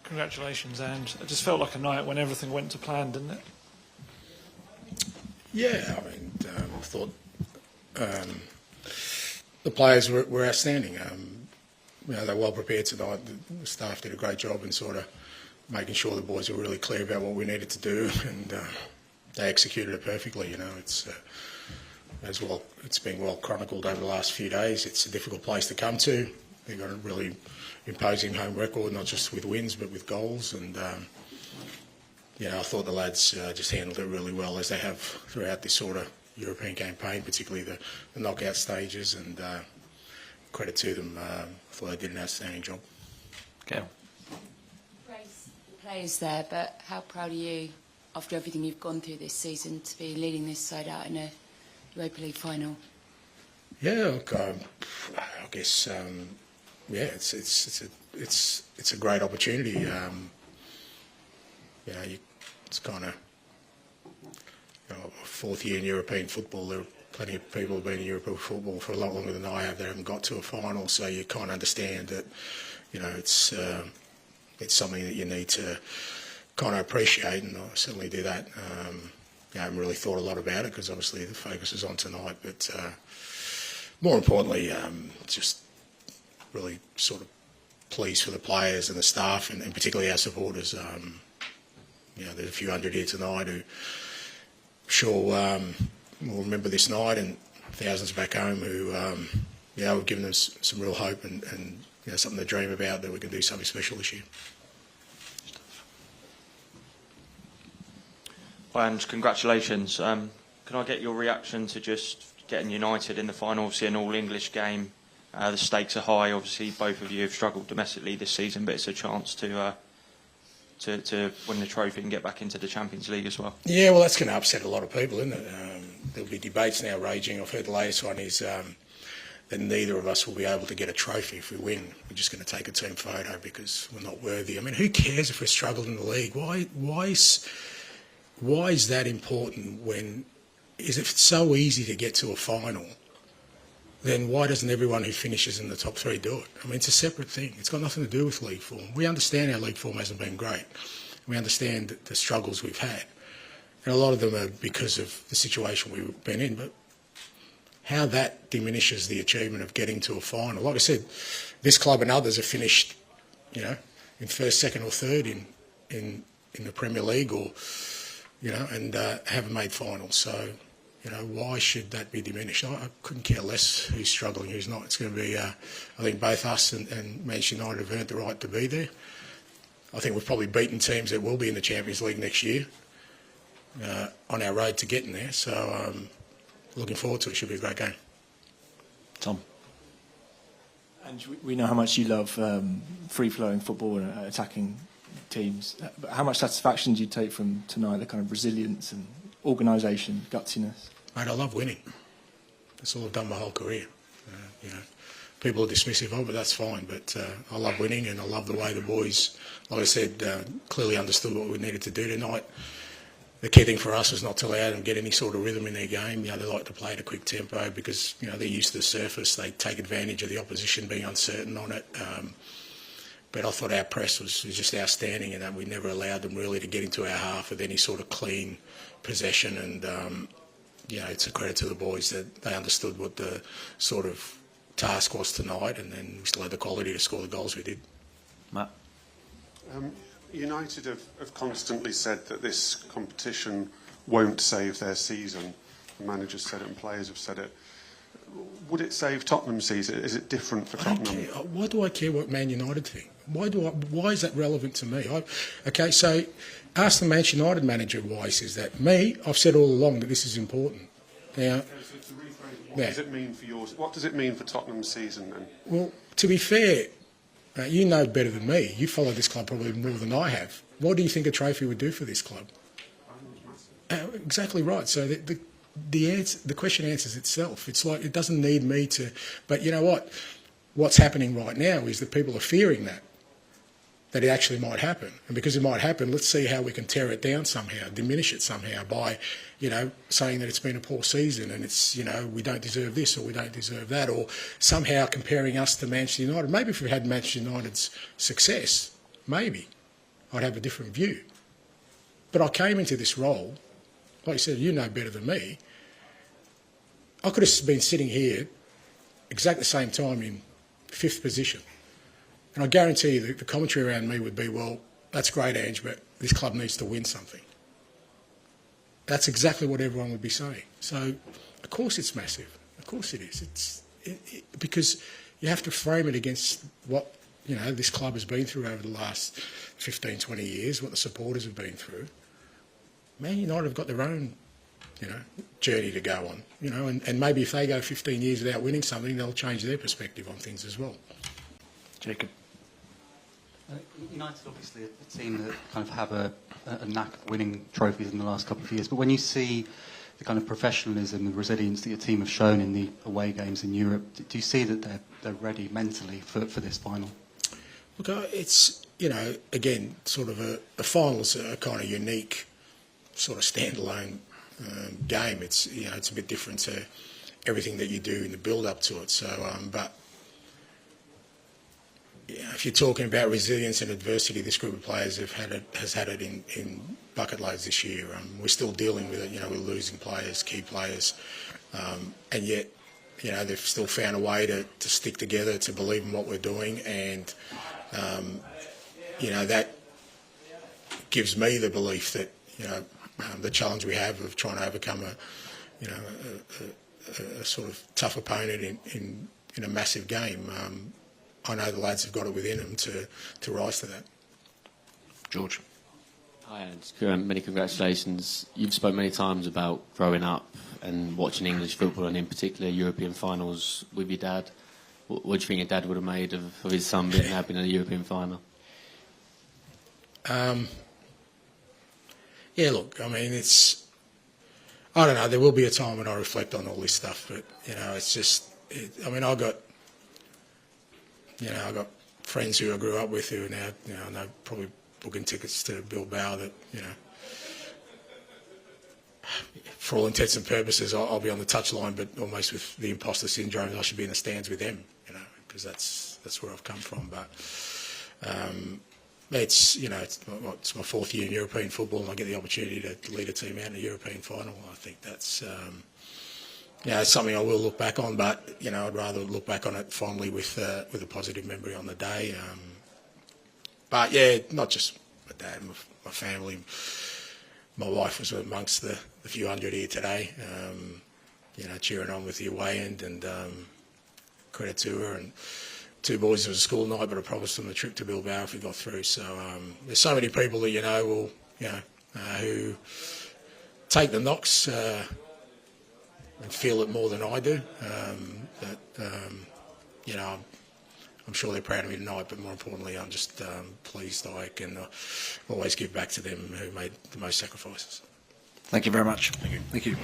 Congratulations, Ange. It just felt like a night when everything went to plan, didn't it? Yeah, I mean, I thought the players were outstanding. They're well prepared tonight. The staff did a great job in sort of making sure the boys were really clear about what we needed to do, and they executed it perfectly. It's as well. It's been well chronicled over the last few days. It's a difficult place to come to. They've got a really imposing home record, not just with wins but with goals. And I thought the lads just handled it really well, as they have throughout this sort of European campaign, particularly the knockout stages. And credit to them. I thought they did an outstanding job. Okay. Praise the players there, but how proud are you, after everything you've gone through this season, to be leading this side out in a Europa League Final? Yeah, look, I guess it's a great opportunity. It's kind of fourth year in European football. There are plenty of people who've been in European football for a lot longer than I have that haven't got to a final. So you kind of understand that, it's something that you need to kind of appreciate, and I certainly do that. I haven't really thought a lot about it because obviously the focus is on tonight, but more importantly, just really sort of pleased for the players and the staff, and particularly our supporters. There's a few hundred here tonight who sure will remember this night, and thousands back home who, we've given them some real hope and something to dream about, that we can do something special this year. Well, Ange, congratulations. Can I get your reaction to just getting United in the final? Obviously an all-English game. The stakes are high. Obviously, both of you have struggled domestically this season, but it's a chance to win the trophy and get back into the Champions League as well. Yeah, well, that's going to upset a lot of people, isn't it? There'll be debates now raging. I've heard the latest one is that neither of us will be able to get a trophy if we win. We're just going to take a team photo because we're not worthy. I mean, who cares if we're struggling in the league? Why is that important if it's so easy to get to a final, then why doesn't everyone who finishes in the top three do it? I mean, it's a separate thing. It's got nothing to do with league form. We understand our league form hasn't been great. We understand the struggles we've had. And a lot of them are because of the situation we've been in, but how that diminishes the achievement of getting to a final. Like I said, this club and others have finished, in first, second or third in the Premier League, or, and haven't made finals. So, why should that be diminished? I couldn't care less who's struggling, who's not. It's going to be, I think both us and Manchester United have earned the right to be there. I think we've probably beaten teams that will be in the Champions League next year on our road to getting there. So looking forward to it. Should be a great game. Tom. And we know how much you love free-flowing football and attacking teams. But how much satisfaction do you take from tonight, the kind of resilience and organisation, gutsiness? Mate, I love winning. That's all I've done my whole career. People are dismissive of it, that's fine. But I love winning, and I love the way the boys, like I said, clearly understood what we needed to do tonight. The key thing for us was not to allow them to get any sort of rhythm in their game. They like to play at a quick tempo because they're used to the surface. They take advantage of the opposition being uncertain on it. But I thought our press was just outstanding, and that we never allowed them really to get into our half with any sort of clean possession. And it's a credit to the boys that they understood what the sort of task was tonight, and then we still had the quality to score the goals we did. Matt. United have constantly said that this competition won't save their season. The manager's said it and players have said it. Would it save Tottenham's season? Is it different for Tottenham? Why do I care what Man United think? Why is that relevant to me? So ask the Manchester United manager why he says that. Me, I've said all along that this is important. Now, what does it mean for yours? What does it mean for Tottenham's season then? Well, to be fair, you know better than me. You follow this club probably more than I have. What do you think a trophy would do for this club? Exactly right. So the question answers itself. It's like it doesn't need me to. But you know what? What's happening right now is that people are fearing that it actually might happen. And because it might happen, let's see how we can tear it down somehow, diminish it somehow by, saying that it's been a poor season and it's, we don't deserve this or we don't deserve that, or somehow comparing us to Manchester United. Maybe if we had Manchester United's success, maybe. I'd have a different view. But I came into this role, like you said, you know better than me. I could have been sitting here exactly the same time in 5th position. And I guarantee you that the commentary around me would be, well, that's great, Ange, but this club needs to win something. That's exactly what everyone would be saying. So, of course it's massive. Of course it is. Because you have to frame it against what this club has been through over the last 15, 20 years, what the supporters have been through. Man United have got their own, journey to go on, and maybe if they go 15 years without winning something, they'll change their perspective on things as well. Jacob. United obviously a team that kind of have a knack of winning trophies in the last couple of years, but when you see the kind of professionalism, the resilience that your team have shown in the away games in Europe, do you see that they're ready mentally for this final? Look, it's, again, sort of a final's a kind of unique sort of standalone game. It's, it's a bit different to everything that you do in the build-up to it. So, but if you're talking about resilience and adversity, this group of players has had it in bucket loads this year. We're still dealing with it. We're losing players, key players, and yet, they've still found a way to stick together, to believe in what we're doing, and that gives me the belief that the challenge we have of trying to overcome a sort of tough opponent in a massive game. I know the lads have got it within them to rise to that. George. Hi, Ange. Many congratulations. You've spoken many times about growing up and watching English football, and in particular European finals with your dad. What do you think your dad would have made of his son being happy in a European final? Yeah, look, I mean, I don't know, there will be a time when I reflect on all this stuff, but, it's just, I got friends who I grew up with who are now, I know probably booking tickets to Bilbao that, for all intents and purposes, I'll be on the touchline, but almost with the imposter syndrome, I should be in the stands with them, because that's where I've come from. But it's it's my 4th year in European football, and I get the opportunity to lead a team out in a European final. I think that's it's something I will look back on, but I'd rather look back on it fondly with a positive memory on the day. But yeah, not just my dad, my family. My wife was amongst the few hundred here today, cheering on with the away end, and credit to her. And 2 boys, it was a school night, but I promised them a trip to Bilbao if we got through. So there's so many people that who take the knocks and feel it more than I do. I'm sure they're proud of me tonight, but more importantly, I'm just pleased I can always give back to them who made the most sacrifices. Thank you very much. Thank you. Thank you.